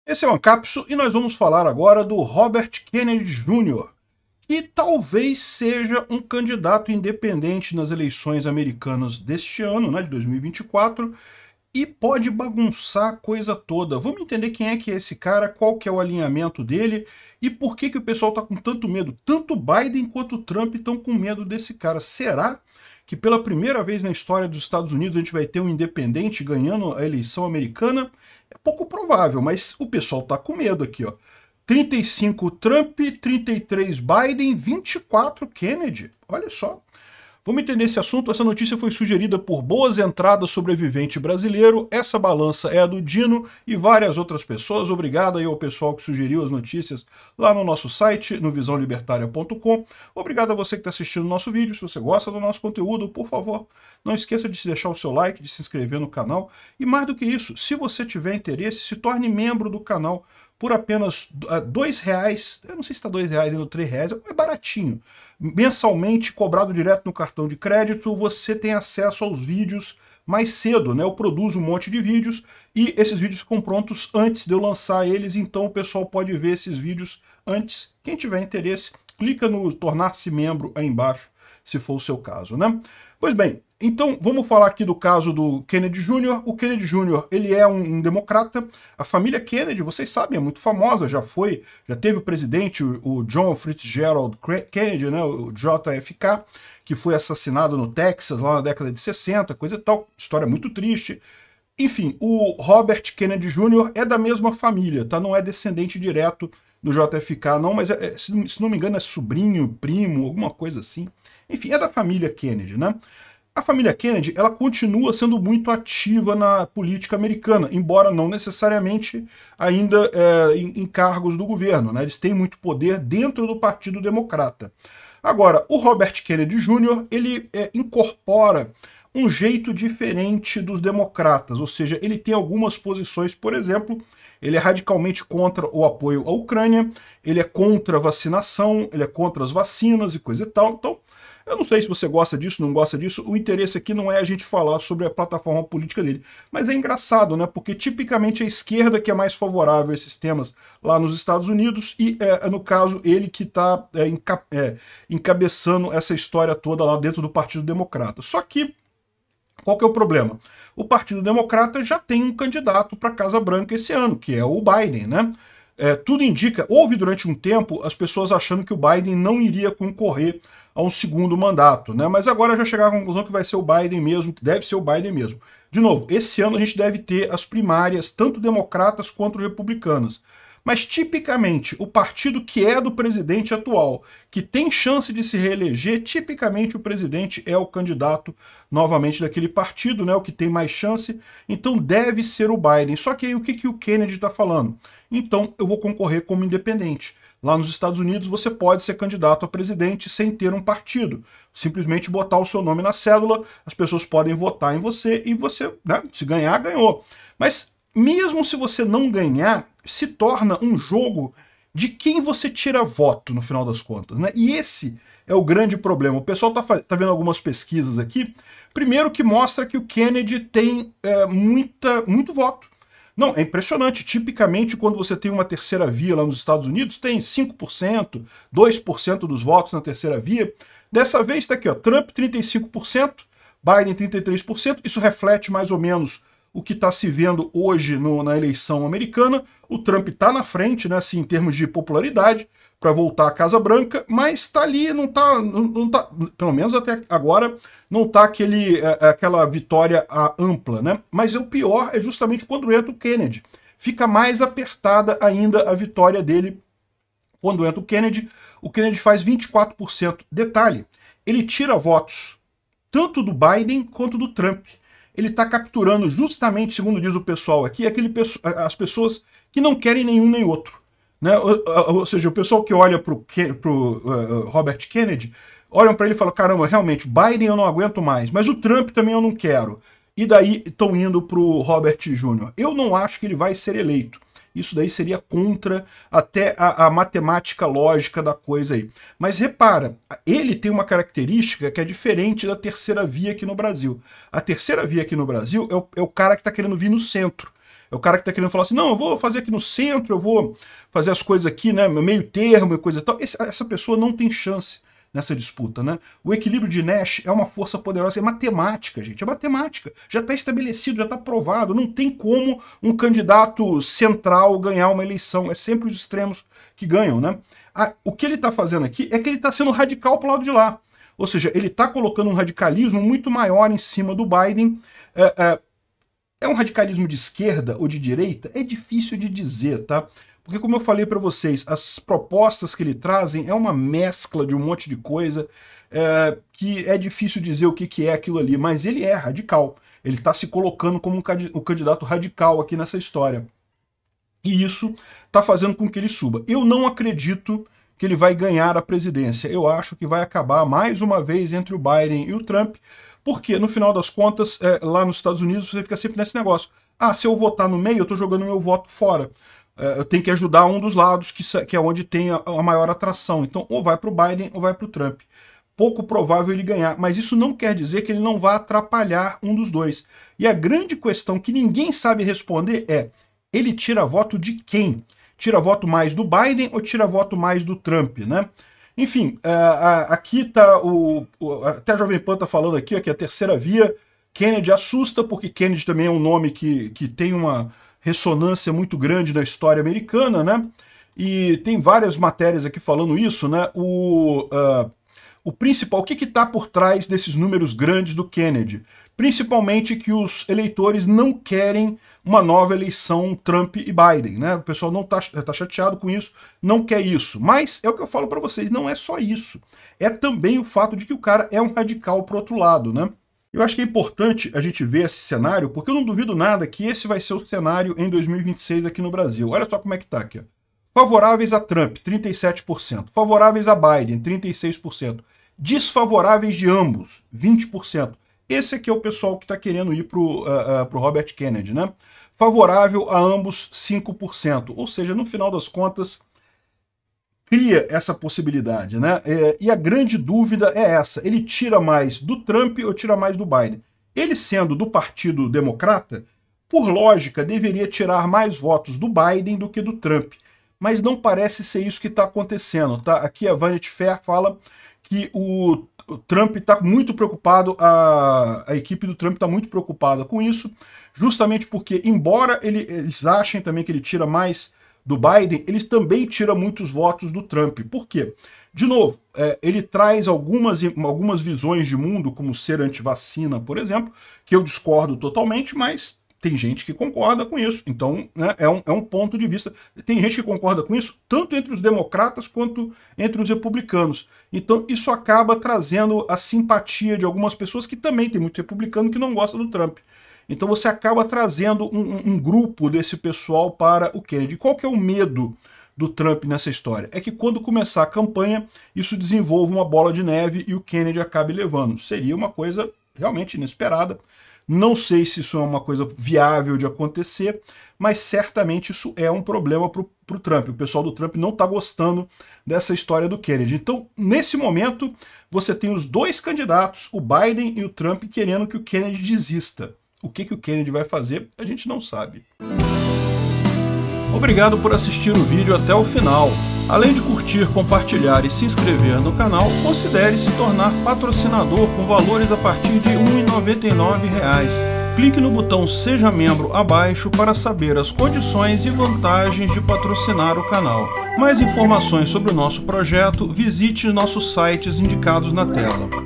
Esse é o Ancapso e nós vamos falar agora do Robert Kennedy Jr., que talvez seja um candidato independente nas eleições americanas deste ano, né, de 2024, e pode bagunçar a coisa toda. Vamos entender quem é que é esse cara, qual que é o alinhamento dele e por que o pessoal está com tanto medo. Tanto Biden quanto Trump estão com medo desse cara. Será que pela primeira vez na história dos Estados Unidos a gente vai ter um independente ganhando a eleição americana? É pouco provável, mas o pessoal tá com medo aqui, ó. 35 Trump, 33 Biden, 24 Kennedy. Olha só. Vamos entender esse assunto. Essa notícia foi sugerida por Boas Entradas Sobrevivente Brasileiro. Essa balança é a do Dino e várias outras pessoas. Obrigado aí ao pessoal que sugeriu as notícias lá no nosso site, no visãolibertaria.com. Obrigado a você que está assistindo o nosso vídeo. Se você gosta do nosso conteúdo, por favor, não esqueça de deixar o seu like, de se inscrever no canal. E mais do que isso, se você tiver interesse, se torne membro do canal por apenas R$2, eu não sei se está R$2 ainda, R$3, é baratinho. Mensalmente, cobrado direto no cartão de crédito, você tem acesso aos vídeos mais cedo, né? Eu produzo um monte de vídeos e esses vídeos ficam prontos antes de eu lançar eles, então o pessoal pode ver esses vídeos antes. Quem tiver interesse, clica no tornar-se membro aí embaixo, se for o seu caso, né? Pois bem, então vamos falar aqui do caso do Kennedy Jr. O Kennedy Jr., ele é um democrata. A família Kennedy, vocês sabem, é muito famosa, já teve o presidente, o John Fitzgerald Kennedy, né, o JFK, que foi assassinado no Texas lá na década de 60, coisa e tal, história muito triste. Enfim, o Robert Kennedy Jr. é da mesma família, tá? Não é descendente direto do JFK, não, mas se não me engano é sobrinho, primo, alguma coisa assim. Enfim, é da família Kennedy, né? A família Kennedy, ela continua sendo muito ativa na política americana, embora não necessariamente ainda em cargos do governo, né? Eles têm muito poder dentro do Partido Democrata. Agora, o Robert Kennedy Jr., ele incorpora um jeito diferente dos democratas, ou seja, ele tem algumas posições, por exemplo, ele é radicalmente contra o apoio à Ucrânia, ele é contra a vacinação, ele é contra as vacinas e coisa e tal. Então, eu não sei se você gosta disso, não gosta disso, o interesse aqui não é a gente falar sobre a plataforma política dele. Mas é engraçado, né? Porque tipicamente a esquerda que é mais favorável a esses temas lá nos Estados Unidos e, no caso, ele que está encabeçando essa história toda lá dentro do Partido Democrata. Só que, qual que é o problema? O Partido Democrata já tem um candidato para a Casa Branca esse ano, que é o Biden, né? Tudo indica, houve durante um tempo as pessoas achando que o Biden não iria concorrer a um segundo mandato, né? Mas agora já chegaram à conclusão que vai ser o Biden mesmo, que deve ser o Biden mesmo. De novo, esse ano a gente deve ter as primárias, tanto democratas quanto republicanas. Mas tipicamente, o partido que é do presidente atual, que tem chance de se reeleger, tipicamente o presidente é o candidato novamente daquele partido, né? O que tem mais chance, então deve ser o Biden. Só que aí o que o Kennedy está falando? Então eu vou concorrer como independente. Lá nos Estados Unidos você pode ser candidato a presidente sem ter um partido. Simplesmente botar o seu nome na cédula, as pessoas podem votar em você e você, né, se ganhar, ganhou. Mas mesmo se você não ganhar, se torna um jogo de quem você tira voto no final das contas, né? E esse é o grande problema. O pessoal tá vendo algumas pesquisas aqui. Primeiro que mostra que o Kennedy tem muito voto. Não, é impressionante. Tipicamente, quando você tem uma terceira via lá nos Estados Unidos, tem 5%, 2% dos votos na terceira via. Dessa vez está aqui, ó, Trump 35%, Biden 33%. Isso reflete mais ou menos o que está se vendo hoje na eleição americana. O Trump está na frente, né, assim, em termos de popularidade, para voltar à Casa Branca, mas está ali, não tá, pelo menos até agora, não está aquela vitória ampla, né? Mas o pior é justamente quando entra o Kennedy. Fica mais apertada ainda a vitória dele quando entra o Kennedy faz 24%. Detalhe, ele tira votos tanto do Biden quanto do Trump. Ele está capturando justamente, segundo diz o pessoal aqui, as pessoas que não querem nenhum nem outro. Né? Ou seja, o pessoal que olha para o Robert Kennedy, olham para ele e falam, caramba, realmente, Biden eu não aguento mais, mas o Trump também eu não quero. E daí estão indo para o Robert Jr. Eu não acho que ele vai ser eleito. Isso daí seria contra até a matemática lógica da coisa aí. Mas repara, ele tem uma característica que é diferente da terceira via aqui no Brasil. A terceira via aqui no Brasil é o cara que está querendo vir no centro. É o cara que está querendo falar assim, não, eu vou fazer aqui no centro, eu vou fazer as coisas aqui, né, meio termo e coisa e tal. Essa pessoa não tem chance nessa disputa, né? O equilíbrio de Nash é uma força poderosa, é matemática, gente, é matemática. Já está estabelecido, já está provado, não tem como um candidato central ganhar uma eleição, é sempre os extremos que ganham, né? O que ele está fazendo aqui é que ele está sendo radical para o lado de lá. Ou seja, ele está colocando um radicalismo muito maior em cima do Biden. É um radicalismo de esquerda ou de direita? É difícil de dizer, tá? Porque, como eu falei para vocês, as propostas que ele trazem é uma mescla de um monte de coisa que é difícil dizer o que é aquilo ali, mas ele é radical. Ele está se colocando como um candidato radical aqui nessa história. E isso está fazendo com que ele suba. Eu não acredito que ele vai ganhar a presidência. Eu acho que vai acabar mais uma vez entre o Biden e o Trump, porque, no final das contas, lá nos Estados Unidos, você fica sempre nesse negócio. Ah, se eu votar no meio, eu estou jogando meu voto fora. Eu tenho que ajudar um dos lados, que é onde tem a maior atração. Então, ou vai para o Biden ou vai para o Trump. Pouco provável ele ganhar, mas isso não quer dizer que ele não vá atrapalhar um dos dois. E a grande questão que ninguém sabe responder é, ele tira voto de quem? Tira voto mais do Biden ou tira voto mais do Trump, né? Enfim, aqui está até a Jovem Pan está falando aqui, que é a terceira via. Kennedy assusta, porque Kennedy também é um nome que tem uma ressonância muito grande na história americana, né? E tem várias matérias aqui falando isso, né? O principal, o que está por trás desses números grandes do Kennedy? Principalmente que os eleitores não querem uma nova eleição Trump e Biden, né? O pessoal não tá chateado com isso, não quer isso. Mas é o que eu falo para vocês, não é só isso. É também o fato de que o cara é um radical pro outro lado, né? Eu acho que é importante a gente ver esse cenário, porque eu não duvido nada que esse vai ser o cenário em 2026 aqui no Brasil. Olha só como é que tá aqui, ó. Favoráveis a Trump, 37%. Favoráveis a Biden, 36%. Desfavoráveis de ambos, 20%. Esse aqui é o pessoal que está querendo ir pro Robert Kennedy, né? Favorável a ambos, 5%. Ou seja, no final das contas, cria essa possibilidade, né? E a grande dúvida é essa. Ele tira mais do Trump ou tira mais do Biden? Ele sendo do Partido Democrata, por lógica, deveria tirar mais votos do Biden do que do Trump. Mas não parece ser isso que está acontecendo, tá? Aqui a Vanity Fair fala que o Trump está muito preocupado, a equipe do Trump está muito preocupada com isso, justamente porque, embora eles achem também que ele tira mais do Biden, eles também tiram muitos votos do Trump. Por quê? De novo, ele traz algumas visões de mundo, como ser antivacina, por exemplo, que eu discordo totalmente, mas tem gente que concorda com isso. Então, né, é um ponto de vista. Tem gente que concorda com isso, tanto entre os democratas quanto entre os republicanos. Então, isso acaba trazendo a simpatia de algumas pessoas que também tem muito republicano que não gosta do Trump. Então, você acaba trazendo um grupo desse pessoal para o Kennedy. Qual que é o medo do Trump nessa história? É que quando começar a campanha, isso desenvolva uma bola de neve e o Kennedy acabe levando. Seria uma coisa realmente inesperada. Não sei se isso é uma coisa viável de acontecer, mas certamente isso é um problema para o Trump. O pessoal do Trump não está gostando dessa história do Kennedy. Então, nesse momento, você tem os dois candidatos, o Biden e o Trump, querendo que o Kennedy desista. O que o Kennedy vai fazer, a gente não sabe. Obrigado por assistir o vídeo até o final. Além de curtir, compartilhar e se inscrever no canal, considere se tornar patrocinador com valores a partir de R$ 1,99. Clique no botão Seja Membro abaixo para saber as condições e vantagens de patrocinar o canal. Mais informações sobre o nosso projeto, visite nossos sites indicados na tela.